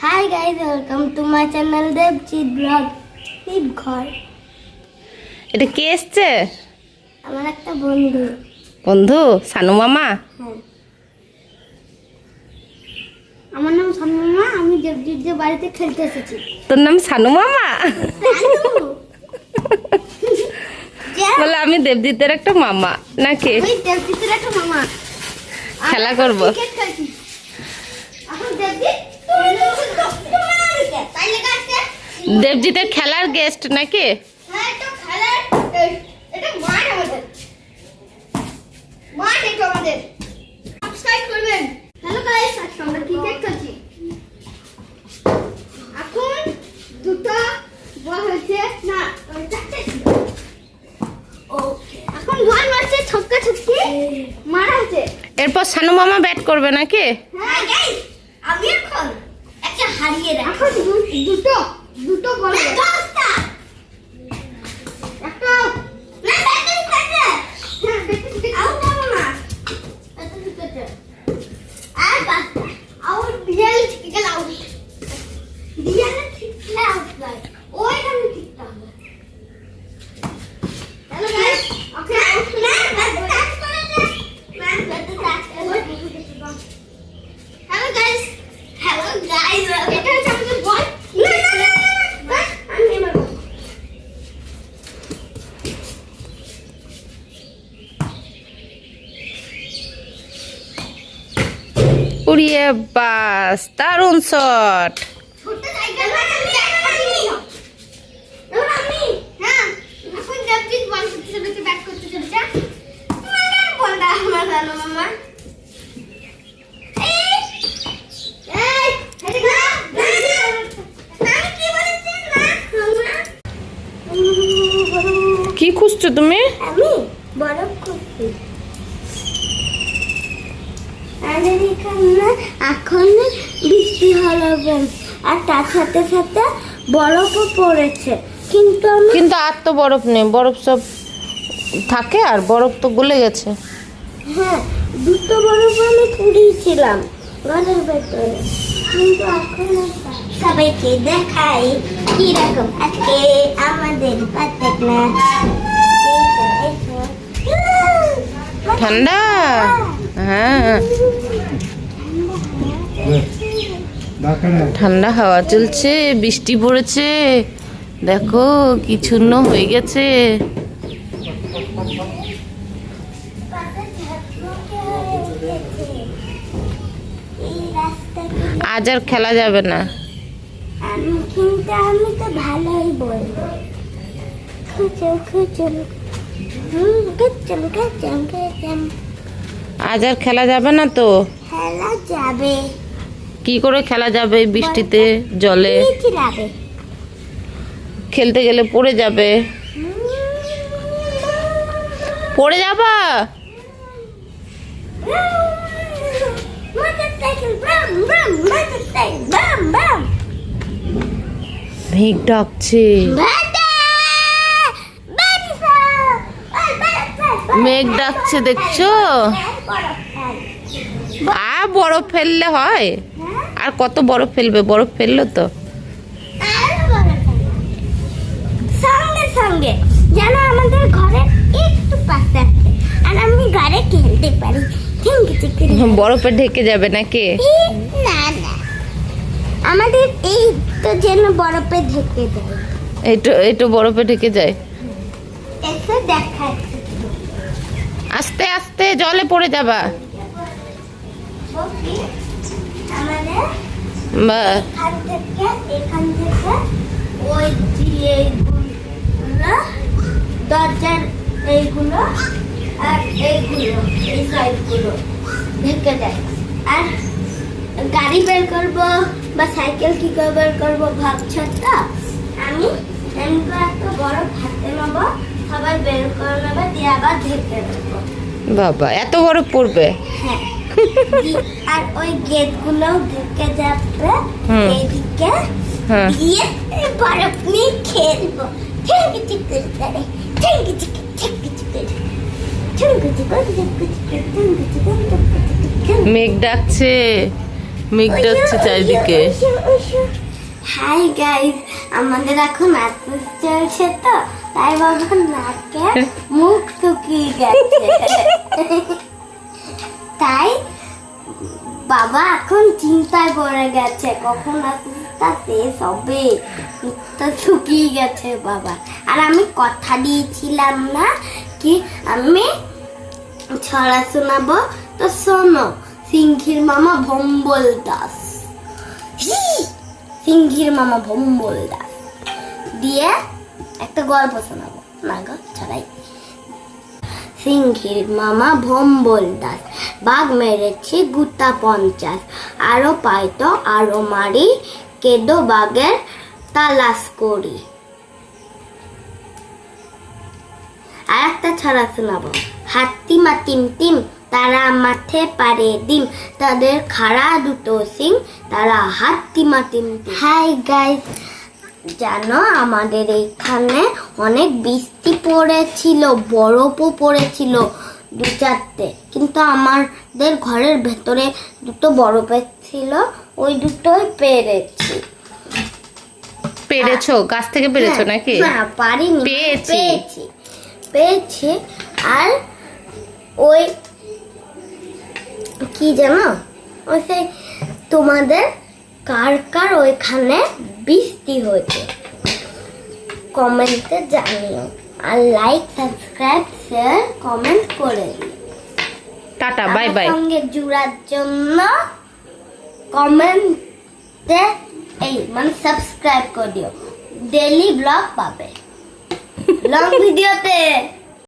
Hi guys, welcome to my channel Debjit blog ঘর। এটা কে এসছে? আমার একটা বন্ধু। বন্ধু সানু মামা? হ্যাঁ, আমার নাম সানু মামা। আমি দেবজিৎদের বাড়িতে খেলতে এসেছি। তোর নাম সানু মামা? বলে আমি দেবজিতের একটা মামা নাকি? আমি দেবজিৎদের একটা মামা। খেলা করবো। ক্রিকেট খেলছি। এখন দেবজিৎ তাই লেখা আছে দেবজিতের খেলার গেস্ট নাকি? হ্যাঁ, তো খেলার এটা মাঠ আমাদের। মাঠ এটা আমাদের। সাবস্ক্রাইব করবেন। হ্যালো গাইস, আজকে আমরা ক্রিকেট খেলছি। এখন দুটো বল হয়েছে না, চারটে ছিল। ওকে, এখন বল মারছে, ছক্কা ছক্কি মারা হচ্ছে। এরপর সানু মামা ব্যাট করবে নাকি? হ্যাঁ গাইস, আমি এখন একটা হারিয়ে রাখি। এখন দুটো বল একটা না ব্যাটিং করতে। হ্যাঁ, ব্যাটিং আউট হবে না। ব্যাটিং করতে আর বাস আউট রিয়েল ঠিক গেল। আউট রিয়েল ঠিক গেল। আউট রাইট ওইখানে ঠিক হবে। হ্যালো গাইস, ওকে আউট না ব্যাটিং টাচ করে দে। না ব্যাটিং টাচ করে দে। হ্যালো গাইস, এটা হচ্ছে আমাদের বল। না আমি মারবো। উড়িয়ে বাস, দারুণ শট। ছোট জায়গা না, আমি হ্যাঁ এখন দেবজিৎ বল করতে চলেছে, ব্যাট করতে চলেছে। আমার বলটা আমার জানো মামা। এই হেডে না না কি বলছিস না মামা? কি খুঁজছো তুমি? আমি বরফ খুঁজছি। আমাদের এখানে এখন বৃষ্টি হলো আর তার সাথে সাথে বরফও পড়েছে, কিন্তু আর তো বরফ নেই, বরফ সব থাকে আর বরফ তো গলে গেছে। হ্যাঁ, দুটো বরফ আমি কুড়িয়েছিলাম ঘরের ভেতরে, কিন্তু এখন সবাইকে দেখাই কিরকম আজকে আমাদের পাতেক না। ঠান্ডা? হ্যাঁ, ঠান্ডা হাওয়া চলছে, বৃষ্টি পড়েছে। দেখো কি চূর্ণ হয়ে গেছে। আজ আর খেলা যাবে না। কিন্তু আমি তো ভালোই বলবো। আজ আর খেলা যাবে না তো? খেলা যাবে। কি করে খেলা যাবে এই বৃষ্টিতে জলে? যাবে খেলতে গেলে পড়ে যাবে। পড়ে যাবা? মেঘ ডাকছে, মেঘ ডাকছে, দেখছো? আর বরফ ফেললে হয়? আর কত বরফ ফেলবে? বরফ ফেললো তো। সঙ্গে সঙ্গে যেন আমাদের ঘরের একটু পাশে আছে আর আমি ঘরে খেলতে পারি। বরফে ঢেকে যাবে নাকি? না না, আমাদের এই তো যেন বরফে ঢেকে দেয়। এইটো বরফে ঢেকে যায়। এসে দেখায় আস্তে আস্তে জলে পড়ে যাবা। আমাদের বা এখান থেকে ওই যে এইগুলো দরজার এইগুলো আর এইগুলো এই সাইডগুলো ঢেকে দেয়। আর গাড়ি বের করবো বা সাইকেল কি করে বের করবো ভাবছো তো? আমি একটা বড় হাতে নেবো, সবাই বের করে নেবে, দিয়ে আবার ঢেকে দেবো। বাবা, এত বরফ পড়বে? হ্যাঁ, আর ওই গেট গুলো ঢেকে যাবে এইদিকে দিয়ে বরফ নিয়ে খেলবো। মেঘ ডাকছে, মেঘটা হচ্ছে চারিদিকে। হাই গাইস, আমাদের এখন আফিস চলছে তো, তাই বাবা নাকে মুখ শুকিয়ে গেছে। তাই বাবা এখন চিন্তায় পড়ে গেছে কখন আফিসটা শেষ হবে। মুখটা শুকিয়ে গেছে বাবা। আর আমি কথা দিয়েছিলাম না কি আমি ছড়া শোনাবো, তো শোনো। সিংহির মামা ভম্বল দাস, সিংহির মামা ভম্বল দাস দিয়ে একটা গল্প শোনাবো না গো, ছড়াই। সিংহির মামা ভম্বল দাস, বাঘ মেরেছে গুতা 50, আরো পাইতো আরো মারি, কেদো বাঘের তালাশ করি। আর একটা ছড়া শোনাবো। হাতিমা টিম টিম, তারা মাঠে পারে ডিম, তাদের খাড়া দুটো সিং, তারা হাতিমা টিম টিম। হাই গাইস, জানো আমাদের এইখানে অনেক বৃষ্টি পড়েছিল, বরফও পড়েছিল 2-4টে, কিন্তু আমাদের ঘরের ভেতরে দুটো বরফের ছিল, ওই দুটোই পেরেছি। পেরেছো? গাছ থেকে পেরেছো নাকি? না পারিনি, পেয়েছি। পেয়েছি। আর ওই কি জানো, ওই সেই তোমাদের কার কার ওইখানে বৃষ্টি হয়েছে কমেন্টে জানিও। আর লাইক, সাবস্ক্রাইব, শেয়ার, কমেন্ট করে দিও। Tata, bye bye. আমার সঙ্গে জুড়ার জন্য কমেন্টে মানে সাবস্ক্রাইব করে দিও, ডেইলি ব্লগ পাবে লং ভিডিওতে।